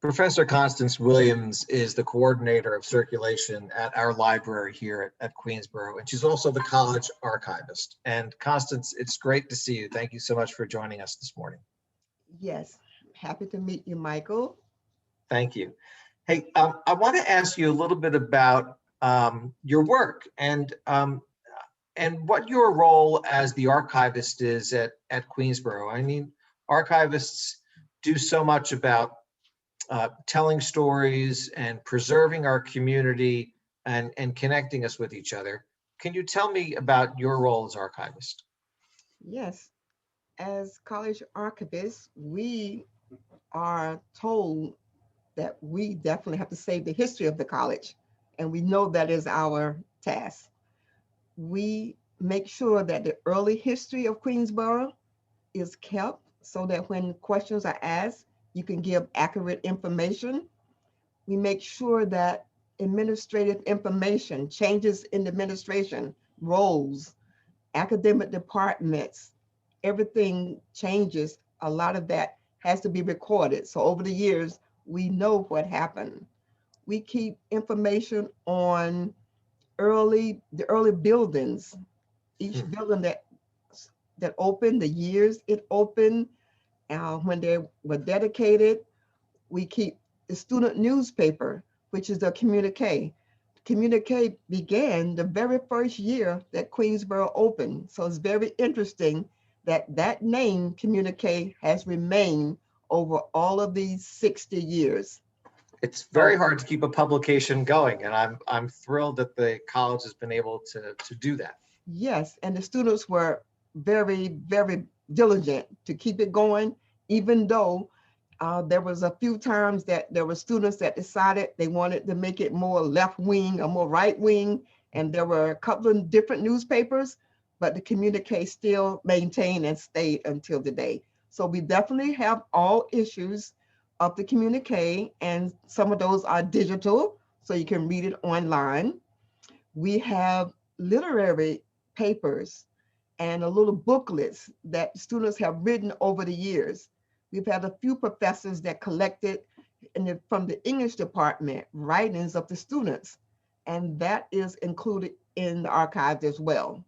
Professor Constance Williams is the coordinator of circulation at our library here at Queensborough, and she's also the college archivist. And Constance, it's great to see you. Thank you so much for joining us this morning. Yes, happy to meet you, Michael. Thank you. Hey, I want to ask you a little bit about your work and what your role as the archivist is at Queensborough. I mean, archivists do so much about telling stories and preserving our community and connecting us with each other. Can you tell me about your role as archivist? Yes, as college archivists, we are told that we definitely have to save the history of the college, and we know that is our task. We make sure that the early history of Queensborough is kept so that when questions are asked, you can give accurate information. We make sure that administrative information, changes in administration, roles, academic departments, everything changes. A lot of that has to be recorded. So over the years, we know what happened. We keep information on the early buildings, each building that opened, the years it opened, when they were dedicated. We keep the student newspaper, which is the Communique. Communique began the very first year that Queensborough opened. So it's very interesting that that name, Communique, has remained over all of these 60 years. It's very hard to keep a publication going, and I'm thrilled that the college has been able to do that. Yes, and the students were very, very diligent to keep it going, even though there was a few times that there were students that decided they wanted to make it more left wing or more right wing, and there were a couple of different newspapers, but the Communique still maintained and stayed until today. So we definitely have all issues of the Communique, and some of those are digital, so you can read it online. We have literary papers and a little booklets that students have written over the years. We've had a few professors that collected from the English department writings of the students, and that is included in the archives as well.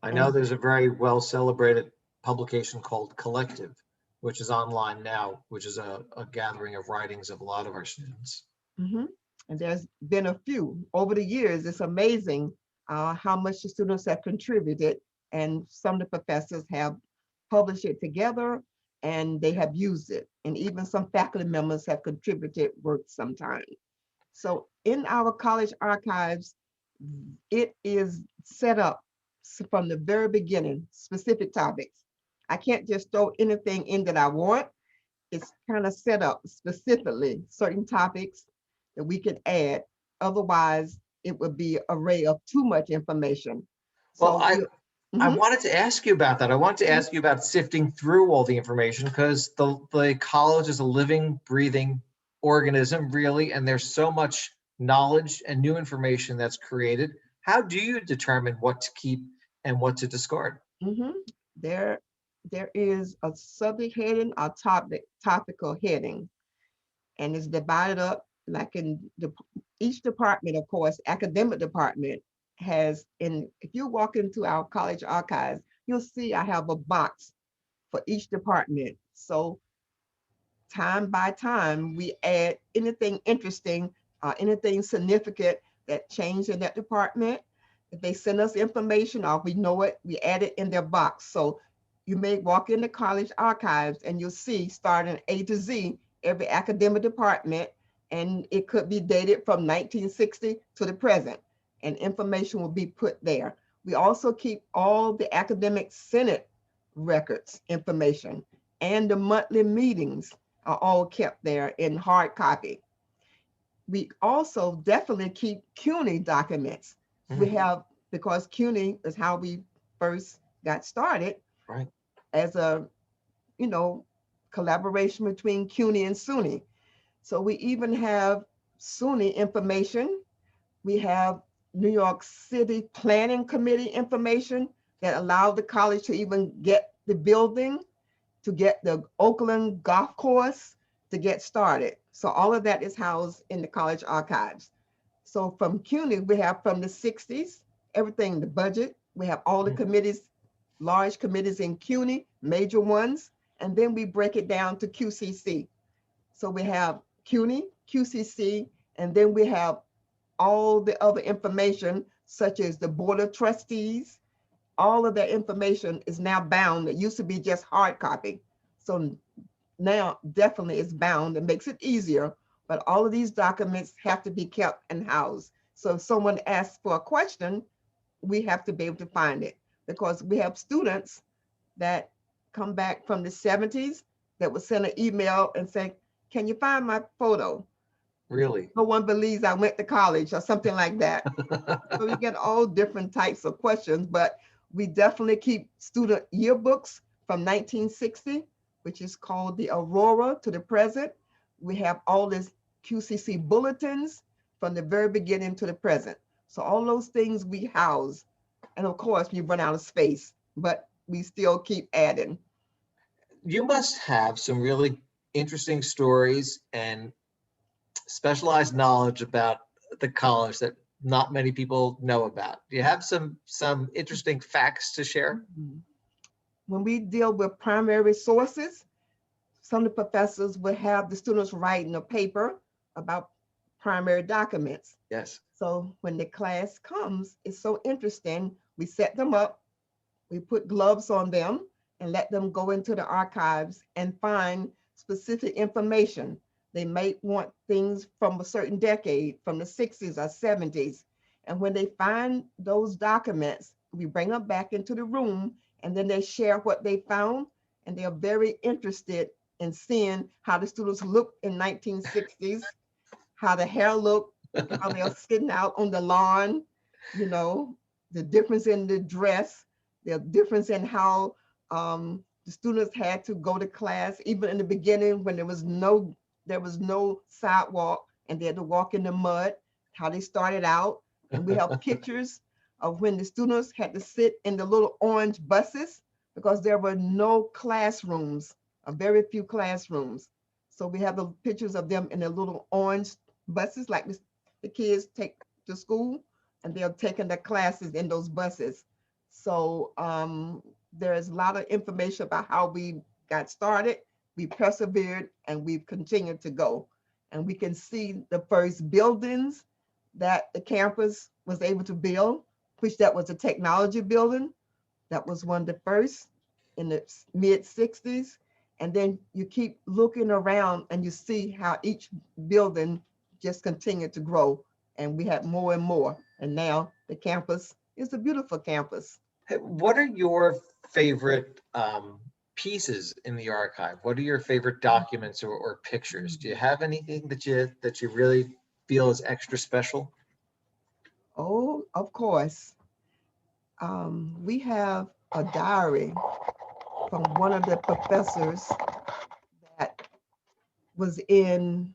I know there's a very well celebrated publication called Collective, which is online now, which is a gathering of writings of a lot of our students. Mm-hmm. And there's been a few over the years. It's amazing how much the students have contributed, and some of the professors have published it together and they have used it. And even some faculty members have contributed work sometimes. So in our college archives, it is set up from the very beginning, specific topics. I can't just throw anything in that I want. It's kind of set up specifically certain topics that we can add. Otherwise, it would be an array of too much information. Well, I wanted to ask you about that. I wanted to ask you about sifting through all the information, because the college is a living, breathing organism, really, and there's so much knowledge and new information that's created. How do you determine what to keep and what to discard? There is a subject heading, a topical heading, and it's divided up like in each department. Of course, academic department has, if you walk into our college archives, you'll see I have a box for each department. So time by time, we add anything interesting, anything significant that changed in that department. If they send us information or we know it, we add it in their box. So you may walk in the college archives and you'll see, starting A to Z, every academic department, and it could be dated from 1960 to the present, and information will be put there. We also keep all the academic senate records information, and the monthly meetings are all kept there in hard copy. We also definitely keep CUNY documents. We have, because CUNY is how we first got started, right, as a, collaboration between CUNY and SUNY. So we even have SUNY information. We have New York City Planning Committee information that allowed the college to even get the building, to get the Oakland Golf Course, to get started. So all of that is housed in the college archives. So from CUNY, we have from the 60s, everything, the budget, we have all the committees, large committees in CUNY, major ones, and then we break it down to QCC. So we have CUNY, QCC, and then we have all the other information, such as the Board of Trustees. All of that information is now bound. It used to be just hard copy. So now definitely it's bound. It makes it easier, but all of these documents have to be kept and housed. So if someone asks for a question, we have to be able to find it, because we have students that come back from the 70s that would send an email and say, can you find my photo? Really? No one believes I went to college or something like that. So we get all different types of questions, but we definitely keep student yearbooks from 1960, which is called the Aurora to the present. We have all these QCC bulletins from the very beginning to the present. So all those things we house. And of course, we run out of space, but we still keep adding. You must have some really interesting stories and specialized knowledge about the college that not many people know about. Do you have some interesting facts to share? When we deal with primary sources, some of the professors will have the students writing a paper about primary documents. Yes. So when the class comes, it's so interesting. We set them up, we put gloves on them and let them go into the archives and find specific information. They might want things from a certain decade, from the 60s or 70s. And when they find those documents, we bring them back into the room and then they share what they found. And they are very interested in seeing how the students look in 1960s, how the hair looked, how they're sitting out on the lawn, you know, the difference in the dress, the difference in how the students had to go to class, even in the beginning when there was no sidewalk and they had to walk in the mud, how they started out. And we have pictures of when the students had to sit in the little orange buses because there were no classrooms, very few classrooms. So we have the pictures of them in the little orange buses like the kids take to school, and they're taking their classes in those buses. So there's a lot of information about how we got started, we persevered, and we've continued to go. And we can see the first buildings that the campus was able to build, which that was a technology building. That was one of the first in the mid 60s. And then you keep looking around and you see how each building just continued to grow. And we had more and more. And now the campus is a beautiful campus. Hey, what are your favorite pieces in the archive? What are your favorite documents or pictures? Do you have anything that you really feel is extra special? Oh, of course. We have a diary from one of the professors that was in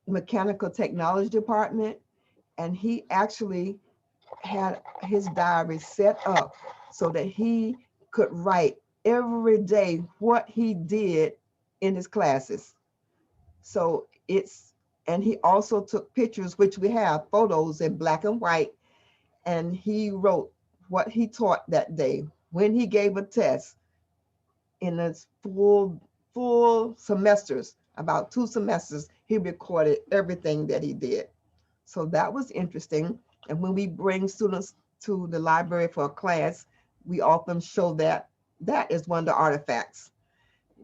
mechanical technology department, and he actually had his diary set up so that he could write every day what he did in his classes. So and he also took pictures, which we have photos in black and white, and he wrote what he taught that day, when he gave a test in his full semesters, about 2 semesters, he recorded everything that he did. So that was interesting. And when we bring students to the library for a class, we often show that is one of the artifacts.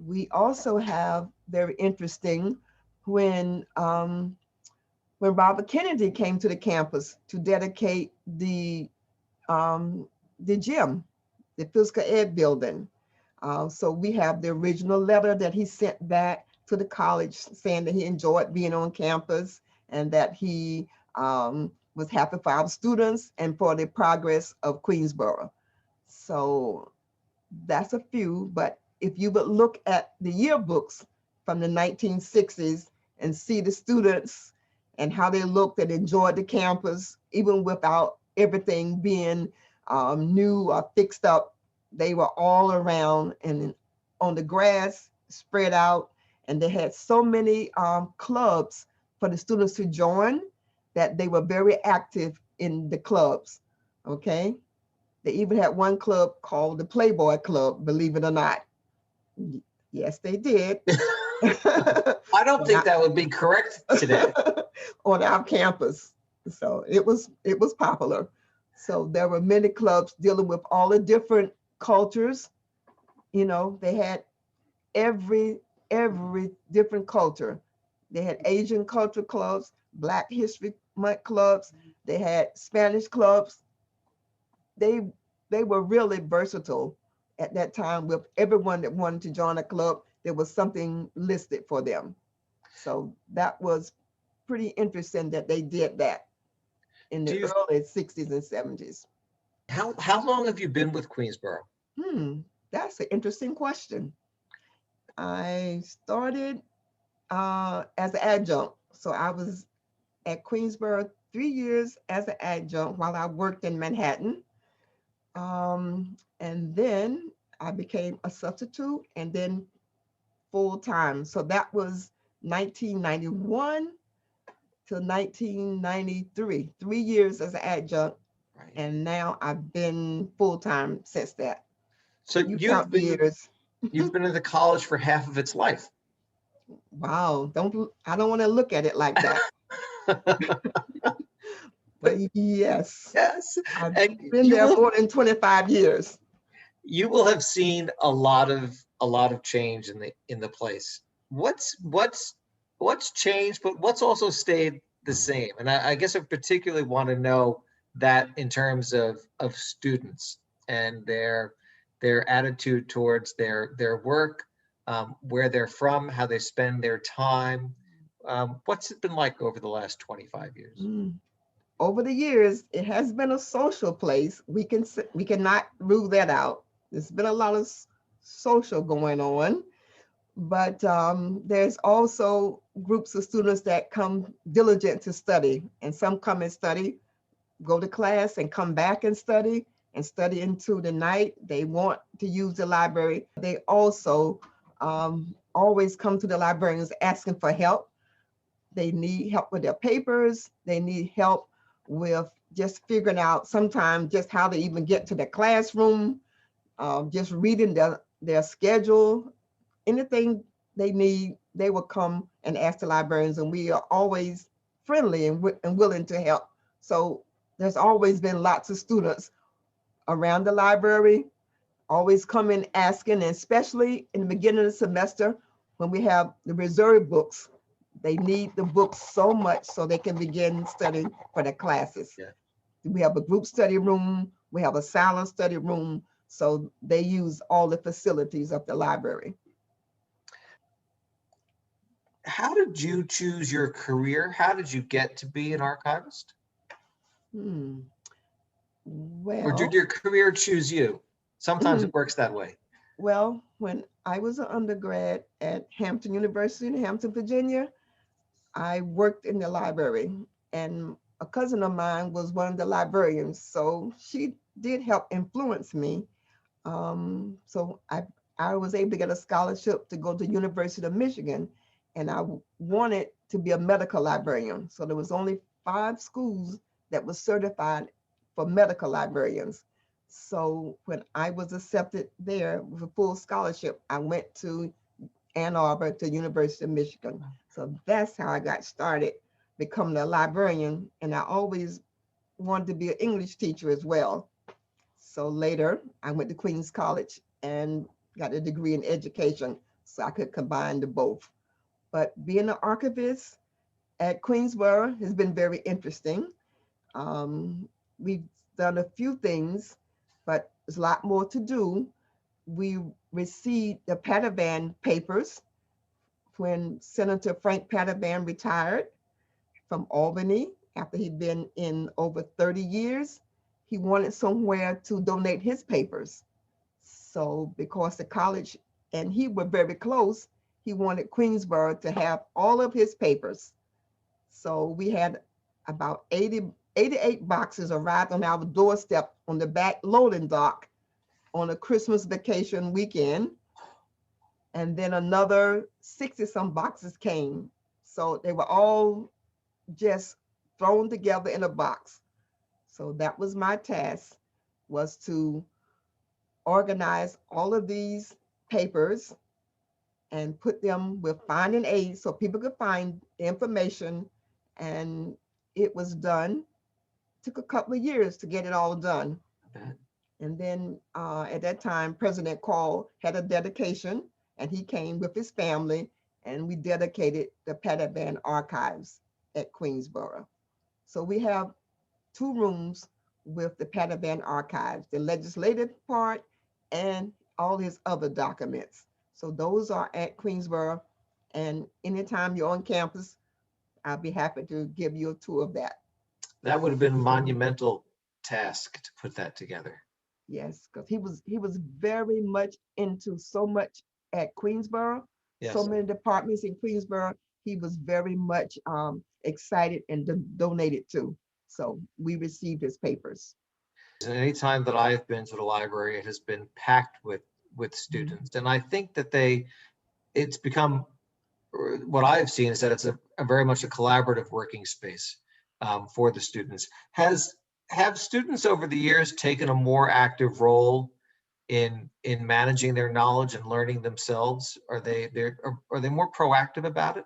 We also have very interesting when Robert Kennedy came to the campus to dedicate the gym, the physical ed building. So we have the original letter that he sent back to the college saying that he enjoyed being on campus and that he was happy for our students and for the progress of Queensborough. So that's a few, but if you would look at the yearbooks from the 1960s and see the students and how they looked and enjoyed the campus, even without everything being new or fixed up, they were all around and on the grass, spread out, And they had so many clubs for the students to join that they were very active in the clubs. Okay. They even had one club called the Playboy Club, believe it or not. Yes, they did. I don't think that would be correct today. On our campus. So it was popular. So there were many clubs dealing with all the different cultures. You know, they had every different culture. They had Asian culture clubs, Black History Month clubs. They had Spanish clubs. They were really versatile at that time. With everyone that wanted to join a club, there was something listed for them. So that was pretty interesting that they did that in the early 60s and 70s. How long have you been with Queensborough? That's an interesting question. I started as an adjunct. So I was at Queensborough 3 years as an adjunct while I worked in Manhattan. And then I became a substitute and then full time. So that was 1991 to 1993, 3 years as an adjunct. Right. And now I've been full time since that. So Count the years. You've been in the college for half of its life. Wow, I don't want to look at it like that. But yes, I've been there more than 25 years. You will have seen a lot of change in the place. What's changed, but what's also stayed the same? And I guess I particularly want to know that in terms of students and their attitude towards their work, where they're from, how they spend their time. What's it been like over the last 25 years? Over the years, it has been a social place. We cannot rule that out. There's been a lot of social going on, but there's also groups of students that come diligent to study, and some come and study, go to class and come back and study into the night. They want to use the library. They also always come to the librarians asking for help. They need help with their papers. They need help with just figuring out sometimes just how to even get to the classroom, just reading their schedule. Anything they need, they will come and ask the librarians, and we are always friendly and willing to help. So there's always been lots of students around the library, always coming asking, and especially in the beginning of the semester when we have the reserve books. They need the books so much so they can begin studying for their classes. Yeah. We have a group study room, we have a silent study room, so they use all the facilities of the library. How did you choose your career? How did you get to be an archivist? Well, or did your career choose you? Sometimes it works that way. Well, when I was an undergrad at Hampton University in Hampton, Virginia, I worked in the library, and a cousin of mine was one of the librarians, so she did help influence me. So I was able to get a scholarship to go to University of Michigan, and I wanted to be a medical librarian. So there was only 5 schools that were certified for medical librarians. So when I was accepted there with a full scholarship, I went to Ann Arbor to University of Michigan. So that's how I got started becoming a librarian. And I always wanted to be an English teacher as well. So later I went to Queens College and got a degree in education so I could combine the both. But being an archivist at Queensborough has been very interesting. We've done a few things, but there's a lot more to do. We received the Pavadan papers when Senator Frank Pavadan retired from Albany after he'd been in over 30 years. He wanted somewhere to donate his papers. So because the college and he were very close, he wanted Queensborough to have all of his papers. So we had about 88 boxes arrived on our doorstep on the back loading dock on a Christmas vacation weekend. And then another 60 some boxes came. So they were all just thrown together in a box. So that was my task, was to organize all of these papers and put them with finding aids so people could find the information. And it was done. Took a couple of years to get it all done. And then at that time, President Call had a dedication, and he came with his family, and we dedicated the Pavadan Archives at Queensborough. So we have 2 rooms with the Pavadan Archives, the legislative part and all his other documents. So those are at Queensborough, and anytime you're on campus, I'll be happy to give you a tour of that. That would have been a monumental task to put that together. Yes, because he was very much into so much at Queensborough, Yes. so many departments in Queensborough. He was very much excited and donated to. So we received his papers. And any time that I've been to the library, it has been packed with students. And I think that it's become, what I've seen is that it's a very much a collaborative working space for the students. Have students over the years taken a more active role in managing their knowledge and learning themselves? Are they more proactive about it?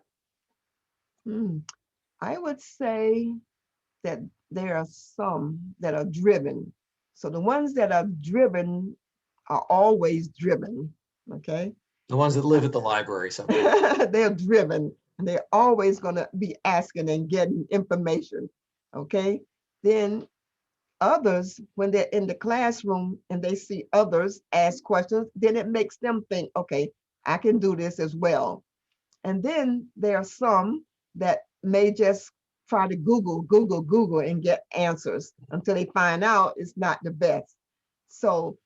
I would say that there are some that are driven. So the ones that are driven are always driven, okay? The ones that live at the library sometimes. They're driven, and they're always gonna be asking and getting information, okay? Then others, when they're in the classroom and they see others ask questions, then it makes them think, okay, I can do this as well. And then there are some that may just try to Google and get answers until they find out it's not the best. So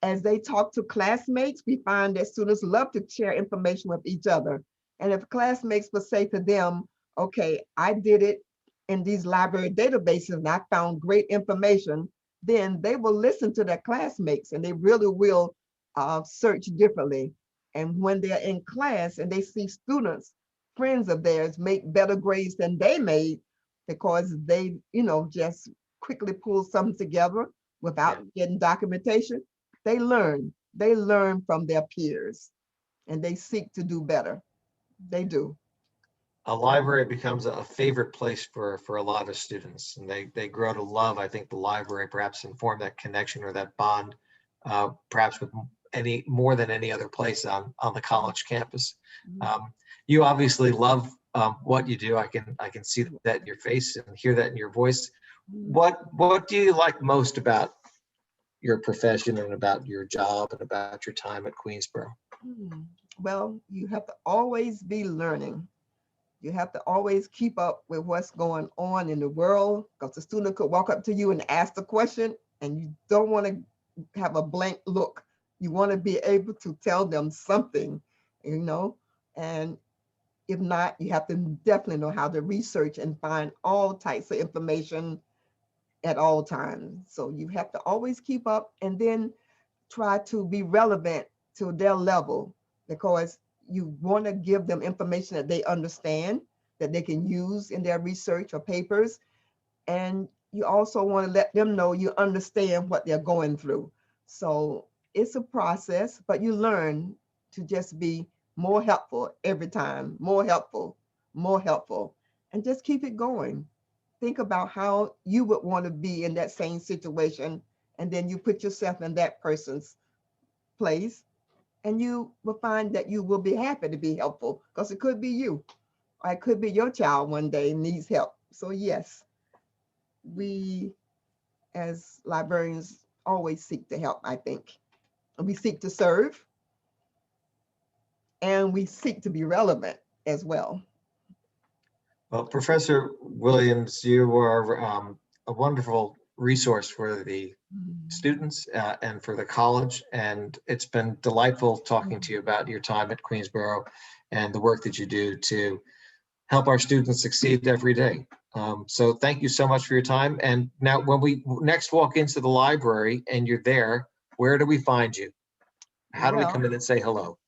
as they talk to classmates, we find that students love to share information with each other. And if classmates will say to them, okay, I did it in these library databases and I found great information, then they will listen to their classmates and they really will search differently. And when they're in class and they see students, friends of theirs, make better grades than they made because they, just quickly pull something together without getting documentation, they learn from their peers and they seek to do better. They do. A library becomes a favorite place for a lot of students, and they grow to love, I think, the library, perhaps, and form that connection or that bond, perhaps with more than any other place on the college campus. You obviously love what you do. I can see that in your face and hear that in your voice. What do you like most about your profession and about your job and about your time at Queensborough? Well, you have to always be learning. You have to always keep up with what's going on in the world, because the student could walk up to you and ask a question and you don't want to have a blank look. You want to be able to tell them something, and if not, you have to definitely know how to research and find all types of information at all times. So you have to always keep up and then try to be relevant to their level, because you want to give them information that they understand, that they can use in their research or papers. And you also want to let them know you understand what they're going through. So it's a process, but you learn to just be more helpful every time, more helpful, and just keep it going. Think about how you would want to be in that same situation, and then you put yourself in that person's place, and you will find that you will be happy to be helpful, because it could be you, or it could be your child one day needs help. So yes, we as librarians always seek to help, I think. And we seek to serve, and we seek to be relevant as well. Well, Professor Williams, you are a wonderful resource for the students and for the college, and it's been delightful talking to you about your time at Queensborough and the work that you do to help our students succeed every day. So thank you so much for your time. And now when we next walk into the library and you're there, where do we find you? How do we come in and say hello?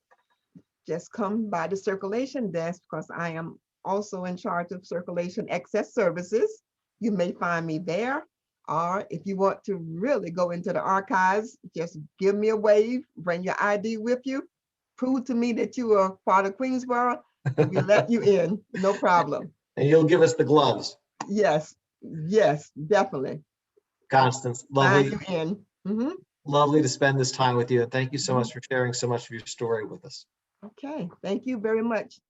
just come by the circulation desk because I am also in charge of circulation access services. You may find me there. Or if you want to really go into the archives, just give me a wave, bring your ID with you, prove to me that you are part of Queensborough, and we let you in, no problem. And you'll give us the gloves. Yes, yes, definitely. Constance, Sign lovely, you in. Mhm. lovely to spend this time with you. And thank you so much for sharing so much of your story with us. Okay, thank you very much.